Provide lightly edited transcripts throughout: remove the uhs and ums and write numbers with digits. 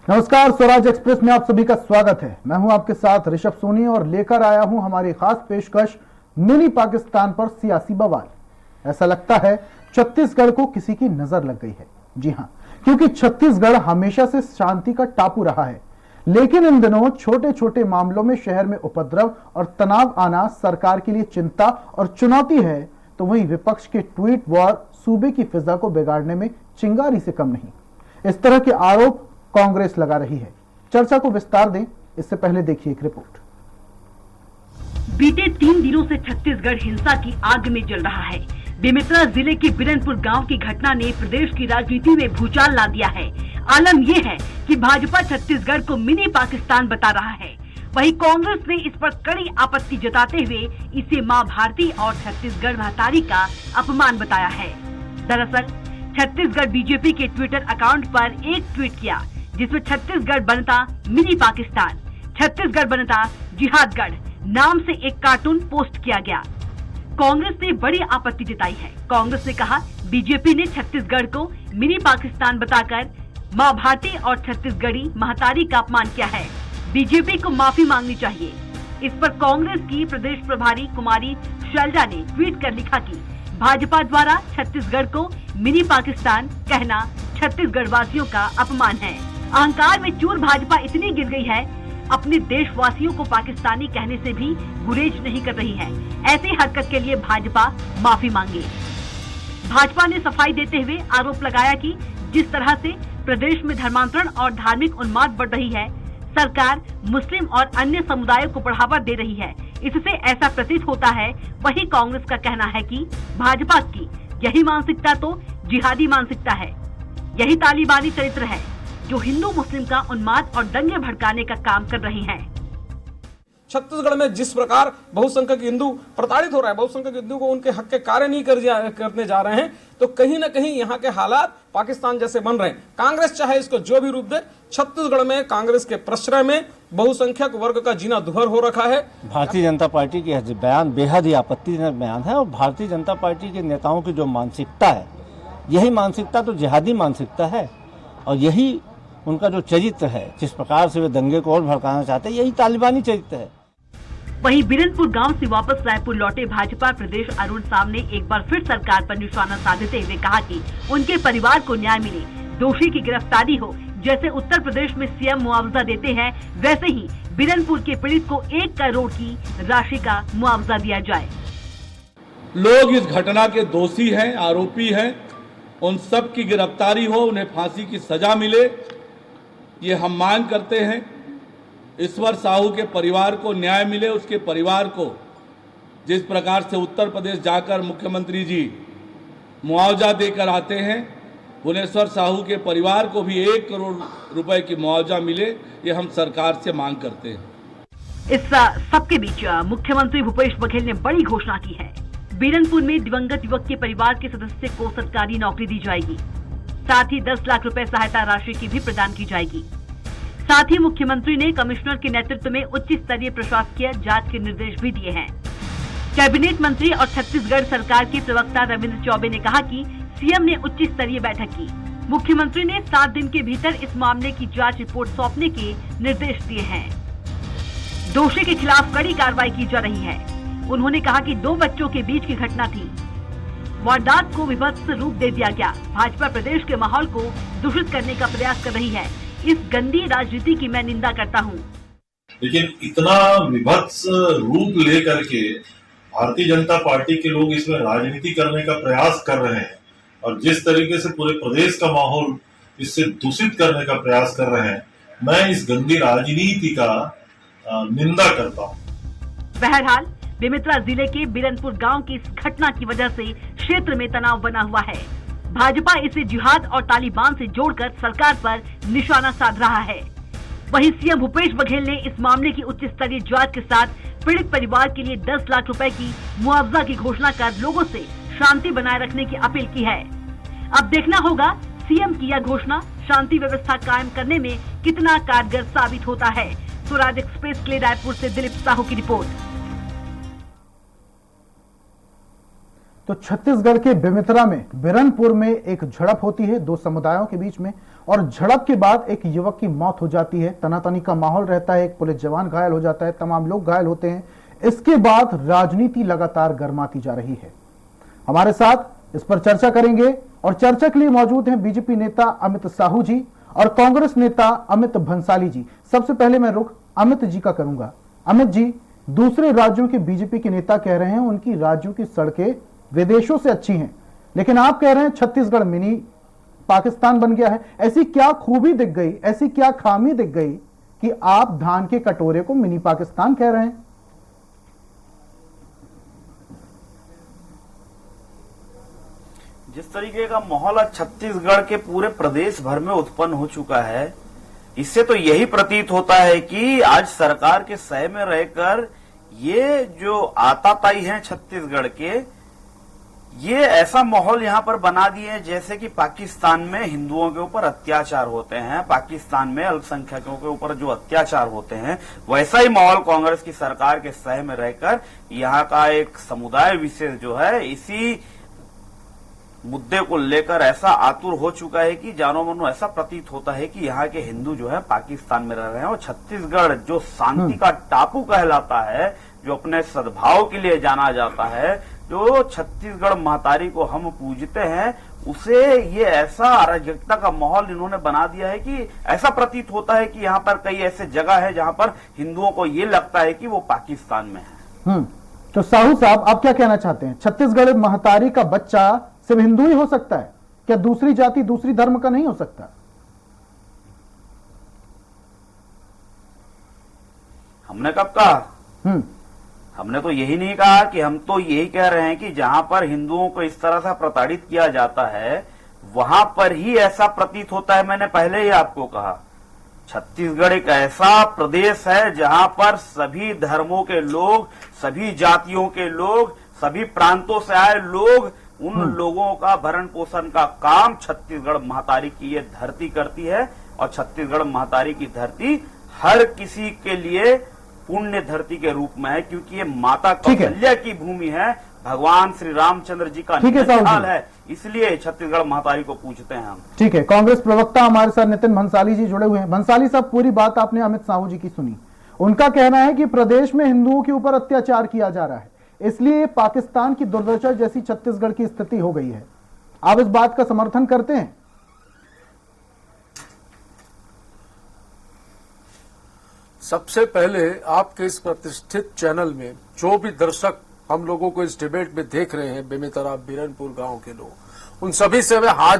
नमस्कार, स्वराज एक्सप्रेस में आप सभी का स्वागत है। मैं हूं आपके साथ ऋषभ सोनी और लेकर आया हूं हमारी खास पेशकश मिनी पाकिस्तान पर सियासी बवाल। ऐसा लगता है छत्तीसगढ़ को किसी की नजर लग गई है। जी हां, क्योंकि छत्तीसगढ़ हमेशा से शांति का टापू रहा है, लेकिन इन दिनों छोटे छोटे मामलों में शहर में उपद्रव और तनाव आना सरकार के लिए चिंता और चुनौती है, तो वहीं विपक्ष के ट्वीट वॉर सूबे की फिजा को बिगाड़ने में चिंगारी से कम नहीं। इस तरह के आरोप कांग्रेस लगा रही है। चर्चा को विस्तार दें, इससे पहले देखिए एक रिपोर्ट। बीते 3 दिनों से छत्तीसगढ़ हिंसा की आग में जल रहा है। बेमेतरा जिले के बिरनपुर गांव की घटना ने प्रदेश की राजनीति में भूचाल ला दिया है। आलम ये है कि भाजपा छत्तीसगढ़ को मिनी पाकिस्तान बता रहा है। वहीं कांग्रेस ने इस पर कड़ी आपत्ति जताते हुए इसे मां भारती और छत्तीसगढ़ महतारी का अपमान बताया है। दरअसल छत्तीसगढ़ बीजेपी के ट्विटर अकाउंट पर एक ट्वीट किया, जिसमें छत्तीसगढ़ बनता मिनी पाकिस्तान, छत्तीसगढ़ बनता जिहादगढ़ नाम से एक कार्टून पोस्ट किया गया। कांग्रेस ने बड़ी आपत्ति जताई है। कांग्रेस ने कहा, बीजेपी ने छत्तीसगढ़ को मिनी पाकिस्तान बताकर मां भारती और छत्तीसगढ़ी महतारी का अपमान किया है। बीजेपी को माफी मांगनी चाहिए। इस पर कांग्रेस की प्रदेश प्रभारी कुमारी शैलजा ने ट्वीट कर लिखा कि भाजपा द्वारा छत्तीसगढ़ को मिनी पाकिस्तान कहना छत्तीसगढ़ वासियों का अपमान है। अहंकार में चूर भाजपा इतनी गिर गई है, अपने देशवासियों को पाकिस्तानी कहने से भी गुरेज नहीं कर रही है। ऐसी हरकत के लिए भाजपा माफी मांगे। भाजपा ने सफाई देते हुए आरोप लगाया कि जिस तरह से प्रदेश में धर्मांतरण और धार्मिक उन्माद बढ़ रही है, सरकार मुस्लिम और अन्य समुदायों को बढ़ावा दे रही है, इससे ऐसा प्रतीत होता है। वही कांग्रेस का कहना है कि भाजपा की यही मानसिकता तो जिहादी मानसिकता है, यही तालिबानी चरित्र है जो हिंदू मुस्लिम का उन्माद और दंगे भड़काने का काम कर रहे हैं। छत्तीसगढ़ में जिस प्रकार बहुसंख्यक हिंदू प्रताड़ित हो रहा है, बहुसंख्यक हिंदू को उनके हक के कार्य नहीं करने जा रहे हैं, तो कहीं ना कहीं यहाँ के हालात पाकिस्तान जैसे बन रहे हैं। कांग्रेस चाहे इसको जो भी रूप दे, छत्तीसगढ़ में कांग्रेस के प्रश्रय में बहुसंख्यक वर्ग का जीना दुभर हो रखा है। भारतीय जनता पार्टी के बयान बेहद ही आपत्तिजनक बयान है और भारतीय जनता पार्टी के नेताओं की जो मानसिकता है, यही मानसिकता तो जिहादी मानसिकता है और यही उनका जो चरित्र है, जिस प्रकार से वे दंगे को और भड़काना चाहते हैं, यही तालिबानी चरित्र है। वहीं बिरनपुर गांव से वापस रायपुर लौटे भाजपा प्रदेश अरुण साव ने एक बार फिर सरकार पर निशाना साधते हुए कहा कि उनके परिवार को न्याय मिले, दोषी की गिरफ्तारी हो। जैसे उत्तर प्रदेश में सीएम मुआवजा देते हैं, वैसे ही बिरनपुर के पीड़ित को 1 करोड़ की राशि का मुआवजा दिया जाए। लोग इस घटना के दोषी हैं, आरोपी हैं, उन सब की गिरफ्तारी हो, उन्हें फांसी की सजा मिले, ये हम मांग करते हैं। ईश्वर साहू के परिवार को न्याय मिले, उसके परिवार को जिस प्रकार से उत्तर प्रदेश जाकर मुख्यमंत्री जी मुआवजा देकर आते हैं, भुवनेश्वर साहू के परिवार को भी 1 करोड़ रुपए की मुआवजा मिले, ये हम सरकार से मांग करते हैं। इस सबके बीच मुख्यमंत्री भूपेश बघेल ने बड़ी घोषणा की है। बिरनपुर में दिवंगत युवक के परिवार के सदस्य को सरकारी नौकरी दी जाएगी, साथ ही 10 लाख रुपए सहायता राशि की भी प्रदान की जाएगी। साथ ही मुख्यमंत्री ने कमिश्नर के नेतृत्व में उच्च स्तरीय प्रशासकीय जांच के निर्देश भी दिए हैं। कैबिनेट मंत्री और छत्तीसगढ़ सरकार के प्रवक्ता रविंद्र चौबे ने कहा कि सीएम ने उच्च स्तरीय बैठक की। मुख्यमंत्री ने 7 दिन के भीतर इस मामले की जांच रिपोर्ट सौंपने के निर्देश दिए हैं। दोषी के खिलाफ कड़ी कार्रवाई की जा रही है। उन्होंने कहा कि 2 बच्चों के बीच की घटना थी, वारदात को विभत्स रूप दे दिया गया। भाजपा प्रदेश के माहौल को दूषित करने का प्रयास कर रही है। इस गंदी राजनीति की मैं निंदा करता हूं। लेकिन इतना विभत्स रूप लेकर के भारतीय जनता पार्टी के लोग इसमें राजनीति करने का प्रयास कर रहे हैं और जिस तरीके से पूरे प्रदेश का माहौल इससे दूषित करने का प्रयास कर रहे हैं, मैं इस गंदी राजनीति का निंदा करता हूं। बहरहाल बेमेतरा जिले के बिरनपुर गांव की इस घटना की वजह से क्षेत्र में तनाव बना हुआ है। भाजपा इसे जिहाद और तालिबान से जोड़कर सरकार पर निशाना साध रहा है। वहीं सीएम भूपेश बघेल ने इस मामले की उच्च स्तरीय जांच के साथ पीड़ित परिवार के लिए 10 लाख रुपए की मुआवजा की घोषणा कर लोगों से शांति बनाए रखने की अपील की है। अब देखना होगा सीएम की यह घोषणा शांति व्यवस्था कायम करने में कितना कारगर साबित होता है। स्वराज एक्सप्रेस के लिए रायपुर से दिलीप साहू की रिपोर्ट। तो छत्तीसगढ़ के बेमेतरा में बिरनपुर में एक झड़प होती है दो समुदायों के बीच में, और झड़प के बाद एक युवक की मौत हो जाती है। तनातनी का माहौल रहता है, एक पुलिस जवान घायल हो जाता है, तमाम लोग घायल होते हैं। इसके बाद राजनीति लगातार गर्माती जा रही है। हमारे साथ इस पर चर्चा करेंगे और चर्चा के लिए मौजूद हैं बीजेपी नेता अमित साहू जी और कांग्रेस नेता अमित भंसाली जी। सबसे पहले मैं रुख अमित जी का करूंगा। अमित जी, दूसरे राज्यों के बीजेपी के नेता कह रहे हैं उनकी राज्यों की सड़कें विदेशों से अच्छी हैं, लेकिन आप कह रहे हैं छत्तीसगढ़ मिनी पाकिस्तान बन गया है। ऐसी क्या खूबी दिख गई, ऐसी क्या खामी दिख गई कि आप धान के कटोरे को मिनी पाकिस्तान कह रहे हैं? जिस तरीके का माहौल छत्तीसगढ़ के पूरे प्रदेश भर में उत्पन्न हो चुका है, इससे तो यही प्रतीत होता है कि आज सरकार के सह में रहकर ये जो आताताई हैं छत्तीसगढ़ के, ये ऐसा माहौल यहां पर बना दिए हैं जैसे कि पाकिस्तान में हिंदुओं के ऊपर अत्याचार होते हैं, पाकिस्तान में अल्पसंख्यकों के ऊपर जो अत्याचार होते हैं, वैसा ही माहौल कांग्रेस की सरकार के सह में रहकर यहां का एक समुदाय विशेष जो है इसी मुद्दे को लेकर ऐसा आतुर हो चुका है कि जानो मानो ऐसा प्रतीत होता है कि यहाँ के हिंदू जो है पाकिस्तान में रह रहे हैं। और छत्तीसगढ़ जो शांति का टापू कहलाता है, जो अपने सद्भाव के लिए जाना जाता है, जो छत्तीसगढ़ महतारी को हम पूजते हैं, उसे ये ऐसा अराजकता का माहौल इन्होंने बना दिया है कि ऐसा प्रतीत होता है कि यहाँ पर कई ऐसे जगह है जहाँ पर हिंदुओं को ये लगता है कि वो पाकिस्तान में है। तो साहू साहब, आप क्या कहना चाहते हैं? छत्तीसगढ़ महतारी का बच्चा सिर्फ हिंदू ही हो सकता है क्या? दूसरी जाति दूसरी धर्म का नहीं हो सकता? हमने कब कहा? हमने तो यही नहीं कहा कि हम तो यही कह रहे हैं कि जहां पर हिंदुओं को इस तरह से प्रताड़ित किया जाता है वहां पर ही ऐसा प्रतीत होता है। मैंने पहले ही आपको कहा, छत्तीसगढ़ एक ऐसा प्रदेश है जहां पर सभी धर्मों के लोग, सभी जातियों के लोग, सभी प्रांतों से आए लोग, उन लोगों का भरण पोषण का काम छत्तीसगढ़ महतारी की ये धरती करती है। और छत्तीसगढ़ महतारी की धरती हर किसी के लिए पुण्य धरती के रूप में है, क्योंकि ये माता कौशल्या की भूमि है, भगवान श्री रामचंद्र जी का निवास है, इसलिए छत्तीसगढ़ महतारी को पूछते हैं हम। ठीक है, कांग्रेस प्रवक्ता हमारे साथ नितिन भंसाली जी जुड़े हुए हैं। भंसाली साहब, पूरी बात आपने अमित साहू जी की सुनी। उनका कहना है कि प्रदेश में हिंदुओं के ऊपर अत्याचार किया जा रहा है, इसलिए पाकिस्तान की दुर्दशा जैसी छत्तीसगढ़ की स्थिति हो गई है। आप इस बात का समर्थन करते हैं? सबसे पहले आपके इस प्रतिष्ठित चैनल में जो भी दर्शक हम लोगों को इस डिबेट में देख रहे हैं, बेमेतरा बिरनपुर गांव के लोग, उन सभी से मैं हाथ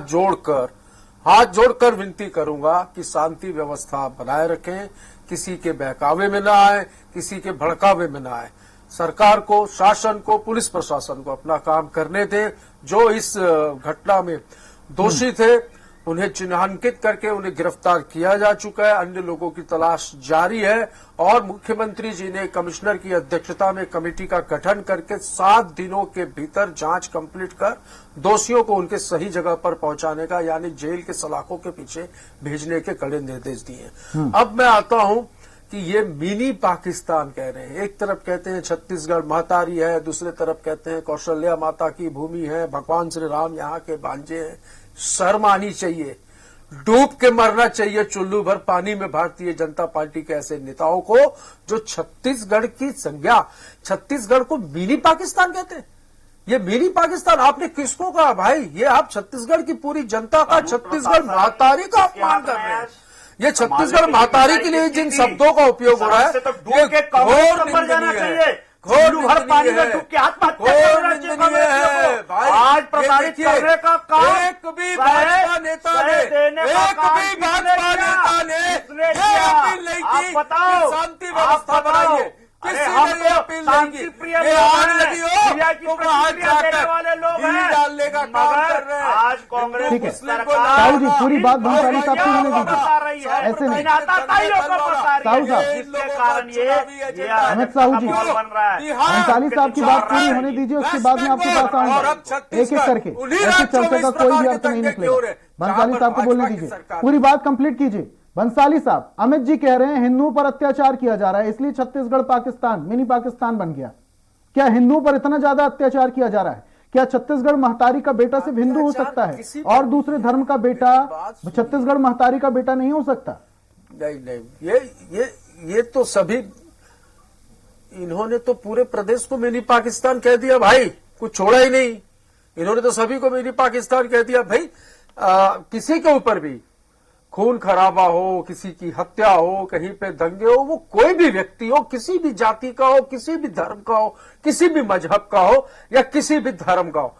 जोड़कर विनती करूंगा कि शांति व्यवस्था बनाए रखें, किसी के बहकावे में ना आए, किसी के भड़कावे में ना आए। सरकार को, शासन को, पुलिस प्रशासन को अपना काम करने दें। जो इस घटना में दोषी थे उन्हें चिन्हांकित करके उन्हें गिरफ्तार किया जा चुका है, अन्य लोगों की तलाश जारी है। और मुख्यमंत्री जी ने कमिश्नर की अध्यक्षता में कमेटी का गठन करके 7 दिनों के भीतर जांच कंप्लीट कर दोषियों को उनके सही जगह पर पहुंचाने का, यानी जेल के सलाखों के पीछे भेजने के कड़े निर्देश दिए। अब मैं आता हूं कि ये मिनी पाकिस्तान कह रहे हैं। एक तरफ कहते हैं छत्तीसगढ़ महतारी है, दूसरी तरफ कहते हैं कौशल्या माता की भूमि है, भगवान श्री राम यहाँ के भांजे हैं। शर्म आनी चाहिए, डूब के मरना चाहिए चुल्लू भर पानी में भारतीय जनता पार्टी के ऐसे नेताओं को जो छत्तीसगढ़ की संज्ञा, छत्तीसगढ़ को मिनी पाकिस्तान कहते हैं। ये मिनी पाकिस्तान आपने किसको कहा भाई? ये आप छत्तीसगढ़ की पूरी जनता का, छत्तीसगढ़ महतारी का अपमान कर रहे हैं। ये छत्तीसगढ़ महतारी के लिए जिन शब्दों का उपयोग हो रहा है, ये घोर निंदनीय है। हर पानी में डूब के आत्महत्या है। आज प्रताड़ित करने का काम एक भी भाजपा नेता ने अपील नहीं की, शांति व्यवस्था बनाइए। किसी ने अपील नहीं की। आने लगी हो तो वहां जाकर डालने का काम कर रहे हैं। आज कांग्रेस ठीक है साहू जी, पूरी बात भंसाली साहब को होने दीजिए, ऐसे नहीं। साहू साहब, अमित साहू जी, भंसाली साहब की बात पूरी होने दीजिए, उसके बाद में आपके पास आऊंगा एक एक करके। ऐसी चर्चा का कोई भी अर्थ नहीं निकलेगा। भंसाली साहब को बोलने दीजिए, पूरी बात कंप्लीट कीजिए। बंसाली साहब, अमित जी कह रहे हैं हिंदुओं पर अत्याचार किया जा रहा है, इसलिए छत्तीसगढ़ पाकिस्तान, मिनी पाकिस्तान बन गया। क्या हिंदुओं पर इतना ज्यादा अत्याचार किया जा रहा है क्या छत्तीसगढ़ महतारी का बेटा सिर्फ हिंदू हो सकता है और दूसरे धर्म का बेटा छत्तीसगढ़ महतारी का बेटा नहीं हो सकता? नहीं, ये तो सभी, इन्होंने तो पूरे प्रदेश को मिनी पाकिस्तान कह दिया भाई, कुछ छोड़ा ही नहीं। इन्होंने तो सभी को मिनी पाकिस्तान कह दिया भाई। किसी के ऊपर भी खून खराबा हो, किसी की हत्या हो, कहीं पे दंगे हो, वो कोई भी व्यक्ति हो, किसी भी जाति का हो, किसी भी धर्म का हो, किसी भी मजहब का हो या किसी भी धर्म का हो,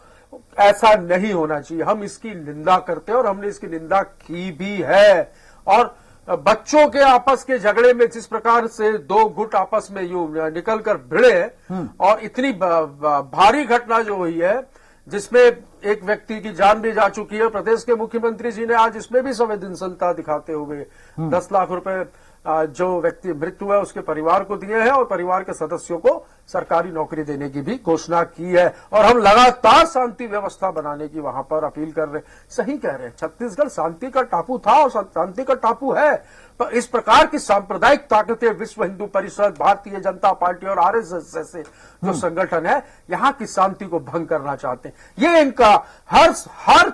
ऐसा नहीं होना चाहिए। हम इसकी निंदा करते हैं और हमने इसकी निंदा की भी है। और बच्चों के आपस के झगड़े में जिस प्रकार से दो गुट आपस में यूं निकल कर भिड़े और इतनी भारी घटना जो हुई है जिसमें एक व्यक्ति की जान भी जा चुकी है, प्रदेश के मुख्यमंत्री जी ने आज इसमें भी संवेदनशीलता दिखाते हुए 10 लाख रुपए जो व्यक्ति मृत्यु है उसके परिवार को दिए हैं और परिवार के सदस्यों को सरकारी नौकरी देने की भी घोषणा की है। और हम लगातार शांति व्यवस्था बनाने की वहां पर अपील कर रहे हैं। सही कह रहे हैं, छत्तीसगढ़ शांति का टापू था और शांति का टापू है। पर इस प्रकार की सांप्रदायिक ताकतें, विश्व हिंदू परिषद, भारतीय जनता पार्टी और आरएसएस जैसे जो संगठन है, यहाँ की शांति को भंग करना चाहते हैं। ये इनका हर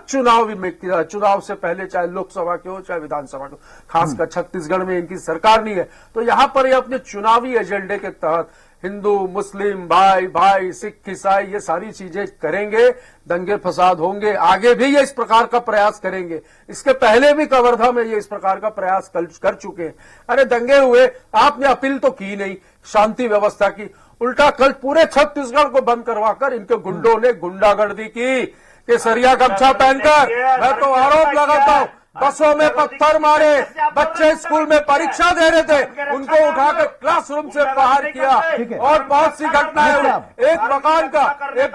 चुनाव से पहले, चाहे लोकसभा के हो चाहे विधानसभा के हो, खासकर छत्तीसगढ़ में इनकी सरकार नहीं है तो यहां पर ये अपने चुनावी एजेंडे के तहत हिंदू मुस्लिम भाई सिख ईसाई ये सारी चीजें करेंगे, दंगे फसाद होंगे। आगे भी ये इस प्रकार का प्रयास करेंगे। इसके पहले भी कवर्धा में ये इस प्रकार का प्रयास कर चुके हैं। अरे दंगे हुए, आपने अपील तो की नहीं शांति व्यवस्था की, उल्टा कल पूरे छत्तीसगढ़ को बंद करवाकर इनके गुंडों ने गुंडागर्दी की। केसरिया गमछा पहनकर मैं तो आरोप लगाता हूं, बसों में पत्थर मारे, बच्चे स्कूल में परीक्षा दे रहे थे उनको उठाकर क्लासरूम से बाहर किया और बहुत सी घटनाएं हुई। एक मकान का, एक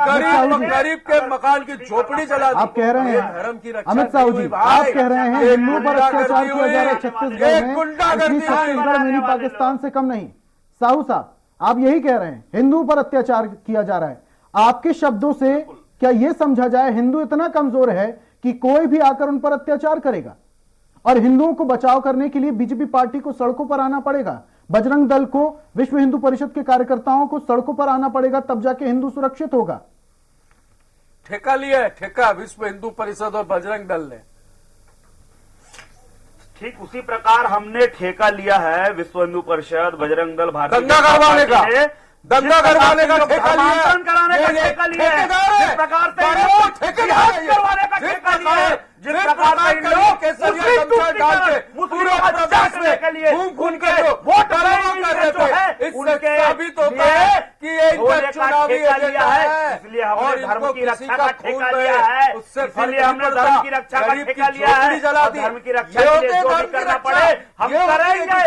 गरीब के मकान की झोपड़ी जला दी। आप कह रहे हैं धर्म की रक्षा अमित साहू जी, आप कह रहे हैं हिंदुओं पर अत्याचार किया जा रहा है छत्तीसगढ़ में, छत्तीसगढ़ मिनी पाकिस्तान से कम नहीं। साहू साहब, आप यही कह रहे हैं हिंदुओं पर अत्याचार किया जा रहा है। आपके शब्दों से क्या यह समझा जाए हिंदू इतना कमजोर है कि कोई भी आकर उन पर अत्याचार करेगा और हिंदुओं को बचाव करने के लिए बीजेपी पार्टी को सड़कों पर आना पड़ेगा, बजरंग दल को, विश्व हिंदू परिषद के कार्यकर्ताओं को सड़कों पर आना पड़ेगा, तब जाके हिंदू सुरक्षित होगा? ठेका लिया है, ठेका विश्व हिंदू परिषद और बजरंग दल ने। ठीक उसी प्रकार हमने ठेका लिया है विश्व हिंदू परिषद, बजरंग दल, भारतीय दंगा करवाने का, दंगा करवाने का ठेका लिया है, कराने का ठेका लिया है, जिस प्रकार से करवाने का ठेका लिया है, जिस प्रकार से लोग पूरे प्रदेश में घूम कर वोट कर रहे थे, इससे साबित होता है कि ये इनका चुनावी एजेंडा है। इसलिए हमने धर्म की रक्षा का ठेका लिया है, इसलिए हमने धर्म की रक्षा का ठेका लिया है। धर्म की रक्षा के लिए जो भी करना पड़े हम करेंगे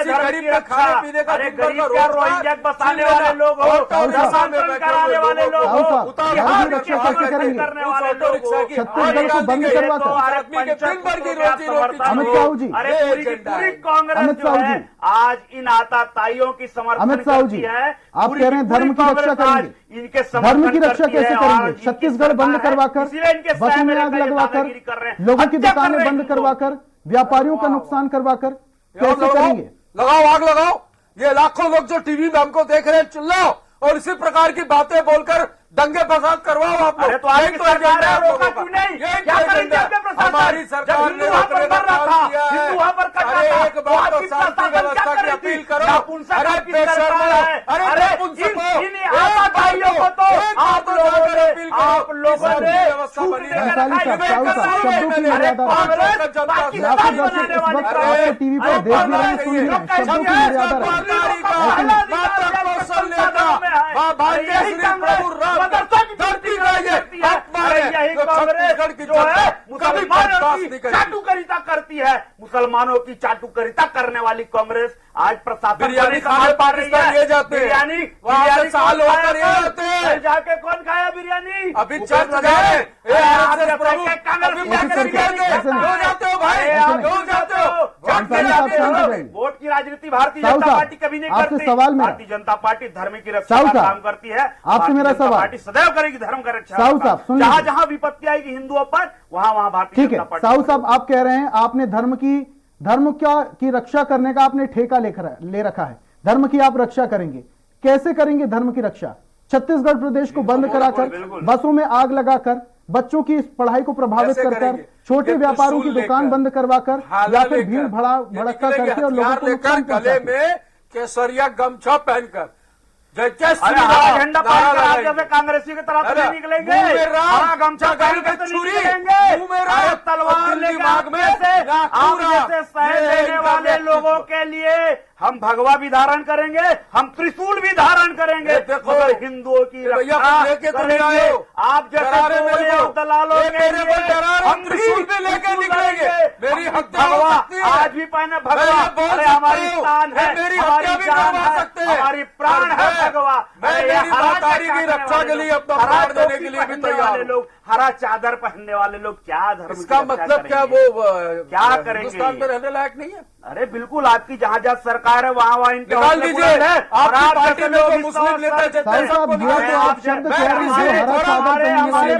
धर्म की रक्षा। अरे गरीब का रोहिंग्या बसाने वाले लोग हो, धर्मांतरण कराने वाले लोग हो, करने वाले लोग हो, छत्तीसगढ़ को बंद करवाकर अमित साहू जी, अरे पूरी कांग्रेस जो है आज इन आताताइयों की समर्थन अमित साहू जी, आप कह रहे हैं धर्म की रक्षा करेंगे, इनके धर्म की रक्षा कैसे करेंगे? छत्तीसगढ़ बंद करवाकर, बसों में आग लगवाकर, लोगों की दुकानें बंद करवाकर, व्यापारियों का नुकसान करवाकर कैसे करेंगे? लगाओ, आग लगाओ। ये लाखों लोग जो टीवी में हमको देख रहे हैं, चिल्लाओ और इसी प्रकार की बातें बोलकर दंगे फसाद करवाओ आप लोग। तो आगे तो रोका क्यों नहीं? क्या करेंगे हमारी सरकार ने वहां पर कर रहा था, हिंदू वहां पर कर रहा था, एक बार तो शांति व्यवस्था की अपील करो। अरे भाइयों को तो आप लोगों ने शब्दों की मर्यादा, लाखों दर्शक इस वक्त आपको टीवी पर देख भी रहे हैं, सुन रहे हैं, शब्दों की मर्यादा चाटुकरिता करती है, मुसलमानों की चाटुकरिता करने वाली कांग्रेस आज प्रशासन बिरयानी खाने पाकिस्तान ले जाते हैं, बिरयानी साल होकर ये जाते हैं, जाके कौन खाया बिरयानी? अभी चर्च गए, जाते हो भाई, जाते हो। वोट की राजनीति भारतीय जनता पार्टी कभी नहीं करती। सवाल में भारतीय जनता पार्टी धर्म की रक्षा का काम करती है। आपसे मेरा सवाल, पार्टी सदैव करेगी धर्म का रक्षा। साहू साहब सुन, जहां जहां विपत्ति आएगी हिंदुओं पर वहां भारतीय जनता पार्टी। साहू साहब, आप कह रहे हैं आपने धर्म की रक्षा करने का आपने ठेका ले रखा है, धर्म की आप रक्षा करेंगे, कैसे करेंगे धर्म की रक्षा? छत्तीसगढ़ प्रदेश को बंद कराकर, बसों में आग लगाकर, बच्चों की पढ़ाई को प्रभावित कर, छोटे व्यापारों की दुकान बंद करवाकर, या फिर भीड़ भड़क्का करके और लोगों को नुकसान गले में केसरिया गमछा पहनकर झंडा जैसे कांग्रेसी की तरफ नहीं निकलेंगे, हरा गमछा पहनकर तो निकलेंगे, तलवार लेकर जैसे सह देने वाले लोगों के लिए हम भगवा भी धारण करेंगे, हम त्रिशूल भी धारण करेंगे, मगर हिंदुओं की रक्षा करेंगे। आप जैसे दलालों हम त्रिशूल भी लेकर निकलेंगे, मेरी भगवा आज भी पहने भगवा, अरे हमारी शान है, हमारी जान है, हमारी प्राण है भगवा। की रक्षा के लिए अपना प्राण देने के लिए भी तैयार लोग, हरा चादर पहनने वाले लोग क्या धर्म, इसका मतलब क्या वो क्या करेंगे? हिंदुस्तान में रहने लायक नहीं है। अरे बिल्कुल, आपकी जहाँ जहाँ सरकार है वहाँ इनके निकाल दीजिए। आपकी पार्टी में तो मुस्लिम नेता साहब आप शब्द कह रहे हैं हरा चादर पहनने वाले।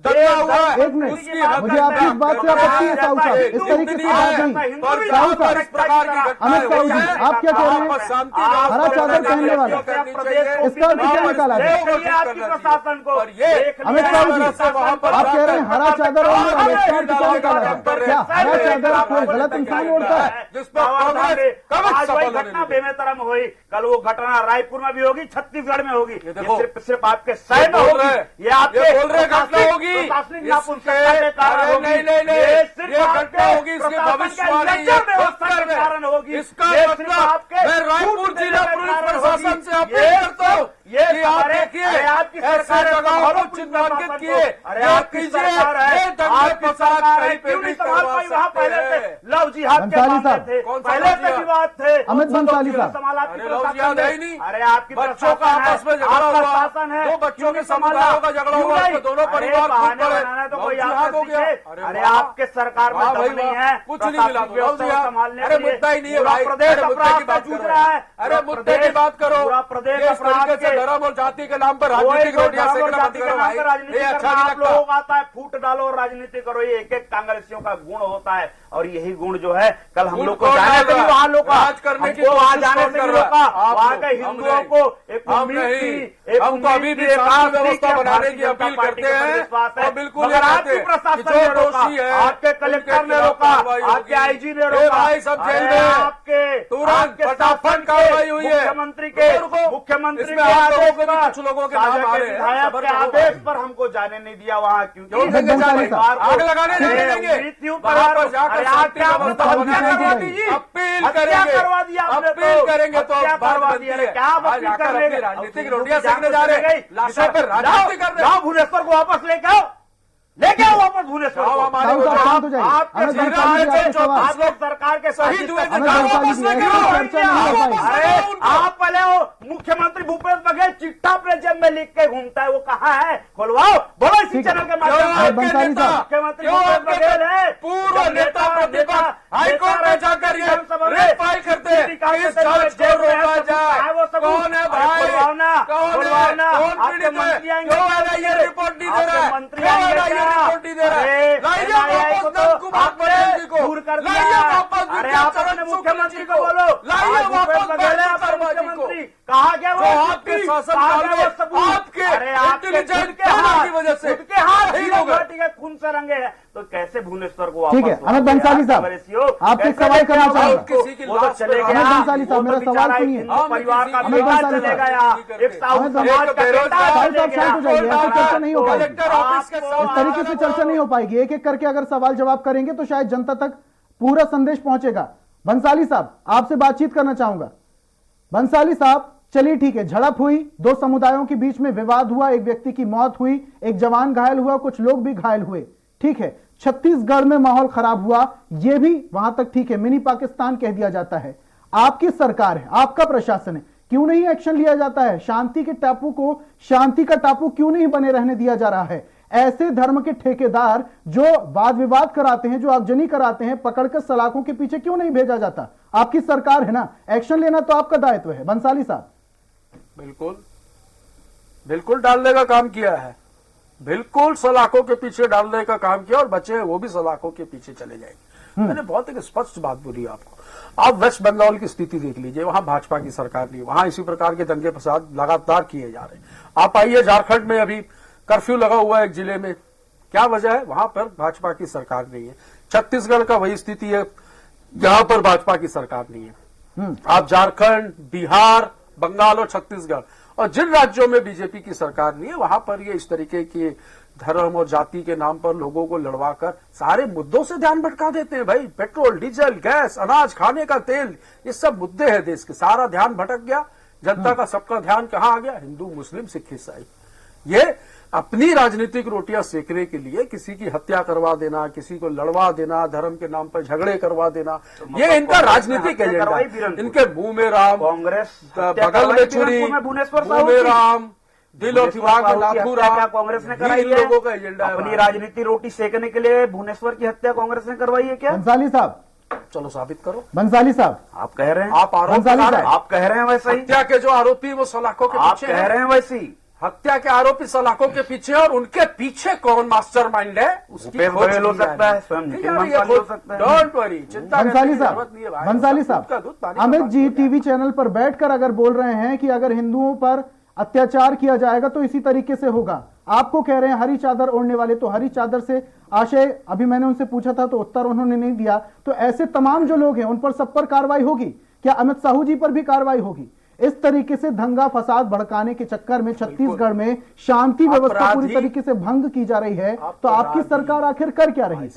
एक मिनट, मुझे आपकी इस बात से आपत्ति है साहू साहब, इस तरीके से बात नहीं। साहू साहब, अमित साहू जी, आप क्या कह रहे हैं? हरा चादर पहनने वाला, इसका अर्थ क्या निकाला है? प्रशासन को अमित साहू जी, आप कह रहे हैं हरा चादर ओढ़ने वाले, इसका अर्थ क्या निकाला है? क्या हरा चादर कोई गलत इंसान ओढ़ता है? आज वही घटना बेमेतरा में हुई, कल वो घटना रायपुर में भी होगी, छत्तीसगढ़ में होगी, सिर्फ आपके शहर में होगी, ये आपके बोल रहे घटना होगी, नहीं, ये घटना होगी, इसकी भविष्यवाणी कारण होगी। इसका मतलब मैं रायपुर जिला पुलिस प्रशासन से अपील करता हूँ, ये आप देखिए आपकी ऐसी जगहों को चिन्हांकित किए, आप कीजिए, ये दंगे फसाद कहीं पे नहीं करवा सकते हैं। लव जिहाद के मामले थे, पहले से विवाद थे, अमित बंसाली साहब, लव जिहाद है ही नहीं। अरे आपकी बच्चों का आपस में झगड़ा हुआ, दो बच्चों के समुदायों का झगड़ा हुआ, दोनों परिवार तो कोई हो गया। अरे आपके सरकार में दम नहीं है, कुछ नहीं मिला, संभालने। अरे मुद्दा ही नहीं है भाई, प्रदेश अपराध का जूझ रहा है, अरे मुद्दे की बात करो, पूरा प्रदेश इस तरीके से धर्म और जाति के नाम पर राजनीतिक रोटियां सेकना बंद करो भाई, ये अच्छा नहीं आप लोगों का आता है, फूट डालो और राजनीति करो, ये एक एक कांग्रेसियों का गुण होता है, और यही गुण जो है कल हम लोग को जाने से भी वहाँ लोग राज करने की वहाँ जाने से भी रोका, वहाँ के हिंदुओं को एक हम तो अभी भी शांति व्यवस्था बनाने की अपील करते हैं, और बिल्कुल आपके प्रशासन ने रोका, आपके कलेक्टर ने रोका, आपके आईजी ने रोका, भाई सब जेल में, आपके तुरंत फटाफट कार्रवाई हुई है, मुख्यमंत्री के आदेश पर, कुछ लोगों के नाम आ रहे हैं, विधायक के आदेश पर हमको जाने नहीं दिया वहाँ, क्योंकि आग लगाने नहीं देंगे, मृत्यु वहाँ पर जाकर शांति व्यवस्था बनाने अपील करेंगे तो बात बनती है। आज आकर अपनी राजनीतिक रोटियां सेकने जा रहे हैं, लाशों पर राजनीति कर रहे हैं। भुवनेश्वर को वापस लेके आओ वापस भुवनेश्वर सरकार के शहीद हुए वापस लेके अरे आप पहले वो मुख्यमंत्री भूपेश बघेल चिट्ठा अपने जेब में लिख के घूमता है, वो कहाँ है? खुलवाओ, बोलो इसी चैनल के माध्यम से। मुख्यमंत्री भूपेश बघेल है पूर्व नेता प्रतिपक्ष हाईकोर्ट में जाकर ये फाइल करते हैं, इस जांच को रोका जाए। कौन है भाई, कौन पीड़ित है, क्यों है ये रिपोर्ट नहीं दे रहा है, क्यों है ये रिपोर्ट नहीं दे रहा है? लाइए वापस नंदकुमार पटेल जी को, लाइए वापस मुख्यमंत्री को बोलो, लाइए वापस मुख्यमंत्री कहा गया वो आपके शासनकाल में आपके इंटेलिजेंट की वजह से उनके हाथ ही होगा, खून से रंगे हैं, तो कैसे भुवनेश्वर को वापस? ठीक है अमित बंसाली साहब, आपसे सवाल करना चाहूंगा। किसी की लाश चलेगा अमित बंसाली साहब, मेरा सवाल सुनिए। परिवार का अमित बंसाली चलेगा यहाँ, एक साहू समाज का साहब शांत हो जाइए, ऐसे चर्चा नहीं हो पाएगी, कलेक्टर ऑफिस के इस तरीके से चर्चा नहीं हो पाएगी। एक एक करके अगर सवाल जवाब करेंगे तो शायद जनता तक पूरा संदेश पहुंचेगा। बंसाली साहब, आपसे बातचीत करना चाहूंगा। बंसाली साहब, चलिए ठीक है, झड़प हुई, दो समुदायों के बीच में विवाद हुआ, एक व्यक्ति की मौत हुई, एक जवान घायल हुआ, कुछ लोग भी घायल हुए, ठीक है। छत्तीसगढ़ में माहौल खराब हुआ, यह भी वहां तक ठीक है, मिनी पाकिस्तान कह दिया जाता है। आपकी सरकार है, आपका प्रशासन है, क्यों नहीं एक्शन लिया जाता है? शांति के टापू को शांति का टापू क्यों नहीं बने रहने दिया जा रहा है? ऐसे धर्म के ठेकेदार जो वाद विवाद कराते हैं, जो आगजनी कराते हैं, पकड़कर सलाखों के पीछे क्यों नहीं भेजा जाता? आपकी सरकार है ना, एक्शन लेना तो आपका दायित्व है। बंसाली साहब, बिल्कुल डालने का काम किया है, बिल्कुल सलाखों के पीछे डालने का काम किया, और बच्चे वो भी सलाखों के पीछे चले जाएंगे। मैंने बहुत एक स्पष्ट बात बोली आपको। आप वेस्ट बंगाल की स्थिति देख लीजिए, वहां भाजपा की सरकार नहीं, वहां इसी प्रकार के दंगे फसाद लगातार किए जा रहे हैं। आप आइए झारखंड में, अभी कर्फ्यू लगा हुआ है एक जिले में, क्या वजह है? वहां पर भाजपा की सरकार नहीं है। छत्तीसगढ़ का वही स्थिति है, यहां पर भाजपा की सरकार नहीं है। आप झारखंड, बिहार, बंगाल और छत्तीसगढ़ और जिन राज्यों में बीजेपी की सरकार नहीं है, वहां पर ये इस तरीके के धर्म और जाति के नाम पर लोगों को लड़वाकर सारे मुद्दों से ध्यान भटका देते हैं। भाई पेट्रोल, डीजल, गैस, अनाज, खाने का तेल, ये सब मुद्दे हैं देश के, सारा ध्यान भटक गया। जनता का सबका ध्यान कहां आ गया? हिंदू, मुस्लिम, सिख, ईसाई। ये अपनी राजनीतिक रोटियां सेकने के लिए किसी की हत्या करवा देना, किसी को लड़वा देना, धर्म के नाम पर झगड़े करवा देना, ये इनका राजनीतिक एजेंडा। इनके मुंह में राम, कांग्रेस बगल में छुरी, मुंह में राम, दिल और दिमाग में नाथूराम, कांग्रेस ने कराई है। लोगों का एजेंडा है। अपनी राजनीति रोटी सेकने के लिए भुवनेश्वर की हत्या कांग्रेस ने करवाई है क्या? बंसाली साहब, चलो साबित करो। बंसाली साहब, आप कह रहे हैं, आप आरोप लगा रहे हैं। आप कह रहे हैं वैसे ही। हत्या के जो आरोपी वो सलाखों के आप पीछे कह रहे हैं वैसे ही। हत्या के आरोपी सलाखों के पीछे, और उनके पीछे कौन मास्टरमाइंड है उसकी खोज हो सकता है, स्वयं हो सकता है। डोंट वरी, चिंता बंसाली साहब, बंसाली साहब, अमित जी टीवी चैनल पर बैठकर अगर बोल रहे हैं कि अगर हिंदुओं पर अत्याचार किया जाएगा तो इसी तरीके से होगा। आपको कह रहे हैं हरी चादर ओढ़ने वाले, तो हरी चादर से आशय, अभी मैंने उनसे पूछा था तो उत्तर उन्होंने नहीं दिया। तो ऐसे तमाम जो लोग हैं उन पर सब पर कार्रवाई होगी क्या? अमित साहू जी पर भी कार्रवाई होगी? इस तरीके से दंगा फसाद भड़काने के चक्कर में छत्तीसगढ़ में शांति व्यवस्था पूरी तरीके से भंग की जा रही है, तो आपकी सरकार आखिर कर क्या रही है?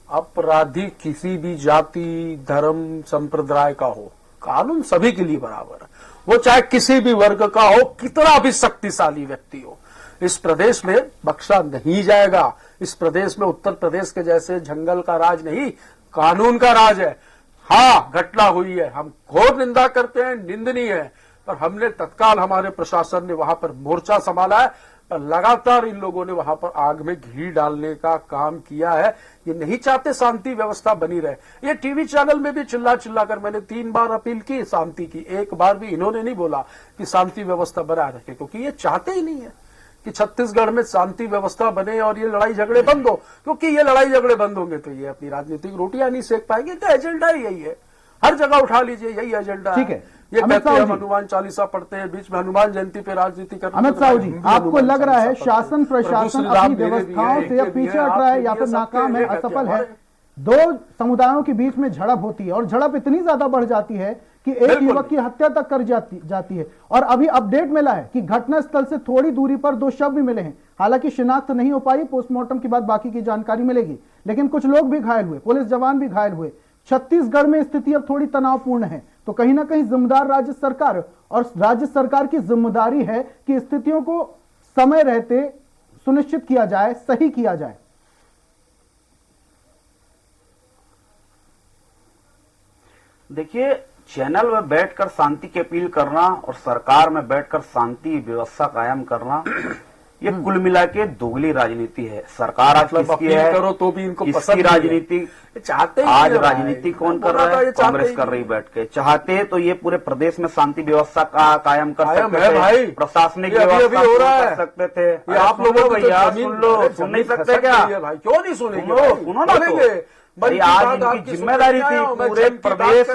अपराधी किसी भी जाति, धर्म, संप्रदाय का हो, कानून सभी के लिए बराबर है। वो चाहे किसी भी वर्ग का हो, कितना भी शक्तिशाली व्यक्ति हो, इस प्रदेश में बख्शा नहीं जाएगा। इस प्रदेश में उत्तर प्रदेश के जैसे जंगल का राज नहीं, कानून का राज है। हाँ, घटना हुई है, हम घोर निंदा करते हैं, निंदनीय है, पर हमने तत्काल, हमारे प्रशासन ने वहां पर मोर्चा संभाला है, पर लगातार इन लोगों ने वहां पर आग में घी डालने का काम किया है। ये नहीं चाहते शांति व्यवस्था बनी रहे। ये टीवी चैनल में भी चिल्ला चिल्ला कर मैंने 3 बार अपील की शांति की, एक बार भी इन्होंने नहीं बोला कि शांति व्यवस्था बनाए रखे, क्योंकि ये चाहते ही नहीं है कि छत्तीसगढ़ में शांति व्यवस्था बने और ये लड़ाई झगड़े बंद हो, क्योंकि ये लड़ाई झगड़े बंद होंगे तो ये अपनी राजनीतिक रोटियां नहीं सेक पाएंगे। इनका एजेंडा ही यही है, हर जगह उठा लीजिए, यही एजेंडा है। ये कहते हैं हम हनुमान चालीसा पढ़ते हैं, बीच में हनुमान जयंती पे राजनीति करते हैं। अमित साहू जी, आपको लग रहा है शासन प्रशासन अपनी व्यवस्थाओं से पीछे हट रहा है या फिर नाकाम है, असफल है? दो समुदायों के बीच में झड़प होती है और झड़प इतनी ज्यादा बढ़ जाती है कि एक युवक की हत्या तक कर जाती है। और अभी अपडेट मिला है कि घटनास्थल से थोड़ी दूरी पर 2 शव भी मिले हैं। हालांकि शिनाख्त नहीं हो पाई, पोस्टमार्टम के बाद बाकी की जानकारी मिलेगी, लेकिन कुछ लोग भी घायल हुए, पुलिस जवान भी घायल हुए। छत्तीसगढ़ में स्थिति अब थोड़ी तनावपूर्ण है, तो कहीं ना कहीं जिम्मेदार राज्य सरकार, और राज्य सरकार की जिम्मेदारी है कि स्थितियों को समय रहते सुनिश्चित किया जाए, सही किया जाए। देखिए, चैनल में बैठकर शांति की अपील करना और सरकार में बैठकर शांति व्यवस्था कायम करना, ये कुल मिला के दोगली राजनीति है। सरकार आज किसकी है? करो तो भी इनको इसकी राजनीति चाहते, आज राजनीति कौन कर रहा है? कांग्रेस कर रही बैठ के। चाहते तो ये पूरे प्रदेश में शांति व्यवस्था का कायम कर सकते थे, प्रशासनिक व्यवस्था कर सकते थे। ये आप लोगों भैया सुन लो, सुन नहीं सकते क्या? भाई क्यों नहीं सुनेंगे? सुनो ना। आज इनकी जिम्मेदारी थी पूरे प्रदेश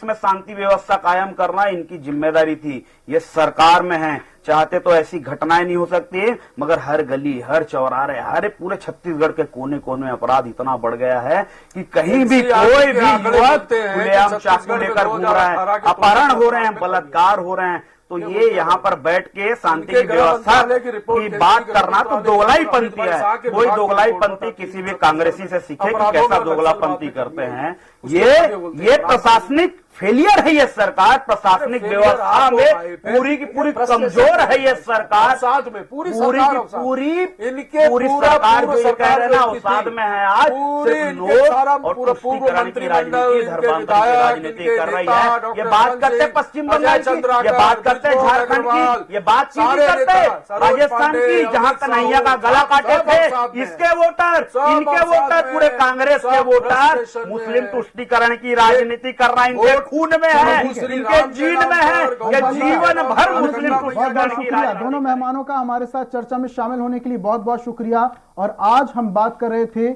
में शांति व्यवस्था कायम करना, इनकी जिम्मेदारी थी। ये सरकार में है, चाहते तो ऐसी घटनाएं नहीं हो सकती, मगर हर गली, हर चौराहे, हर पूरे छत्तीसगढ़ के कोने कोने में अपराध इतना बढ़ गया है कि कहीं भी कोई भी युवक खुलेआम चाकू लेकर घूम रहा है, अपहरण हो रहे हैं, बलात्कार हो रहे हैं। तो ये यहाँ पर बैठ के शांति की व्यवस्था की बात करना तो दोगलाईपंथी है। कोई दोगलाईपंथी किसी भी कांग्रेसी से सीखे कि कैसा दोगलापंथी करते हैं। ये प्रशासनिक फेलियर है, ये सरकार प्रशासनिक व्यवस्था में पूरी की पूरी कमजोर है। ये सरकार साथ में पूरी सरकार जो कह रहे हैं ना, साथ में है। आज लोग और तुष्टीकरण की राजनीति, धर्मांतरण की राजनीति कर रही है। ये बात करते पश्चिम बंगाल की, ये बात करते झारखंड की, ये बात करते राजस्थान की, जहां कन्हैया का गला काटे थे इसके वोटर, इनके वोटर, पूरे कांग्रेस के वोटर मुस्लिम तुष्टीकरण की राजनीति कर रहे हैं। खून में है, श्री इनके राम जीन के में नाम है, पर ये गौ जीवन माता भर का मुस्लिम बहुत को बहुत बहुत शुक्रिया दोनों मेहमानों का हमारे साथ चर्चा में शामिल होने के लिए। बहुत बहुत शुक्रिया। और आज हम बात कर रहे थे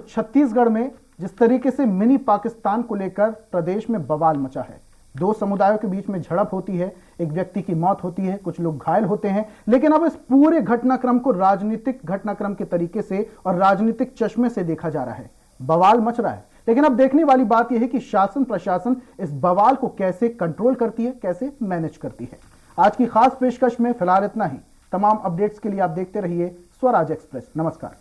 छत्तीसगढ़ में जिस तरीके से मिनी पाकिस्तान को लेकर प्रदेश में बवाल मचा है। दो समुदायों के बीच में झड़प होती है, एक व्यक्ति की मौत होती है, कुछ लोग घायल होते हैं, लेकिन अब इस पूरे घटनाक्रम को राजनीतिक घटनाक्रम के तरीके से और राजनीतिक चश्मे से देखा जा रहा है। बवाल मच रहा है, लेकिन अब देखने वाली बात यह है कि शासन प्रशासन इस बवाल को कैसे कंट्रोल करती है, कैसे मैनेज करती है। आज की खास पेशकश में फिलहाल इतना ही। तमाम अपडेट्स के लिए आप देखते रहिए स्वराज एक्सप्रेस। नमस्कार।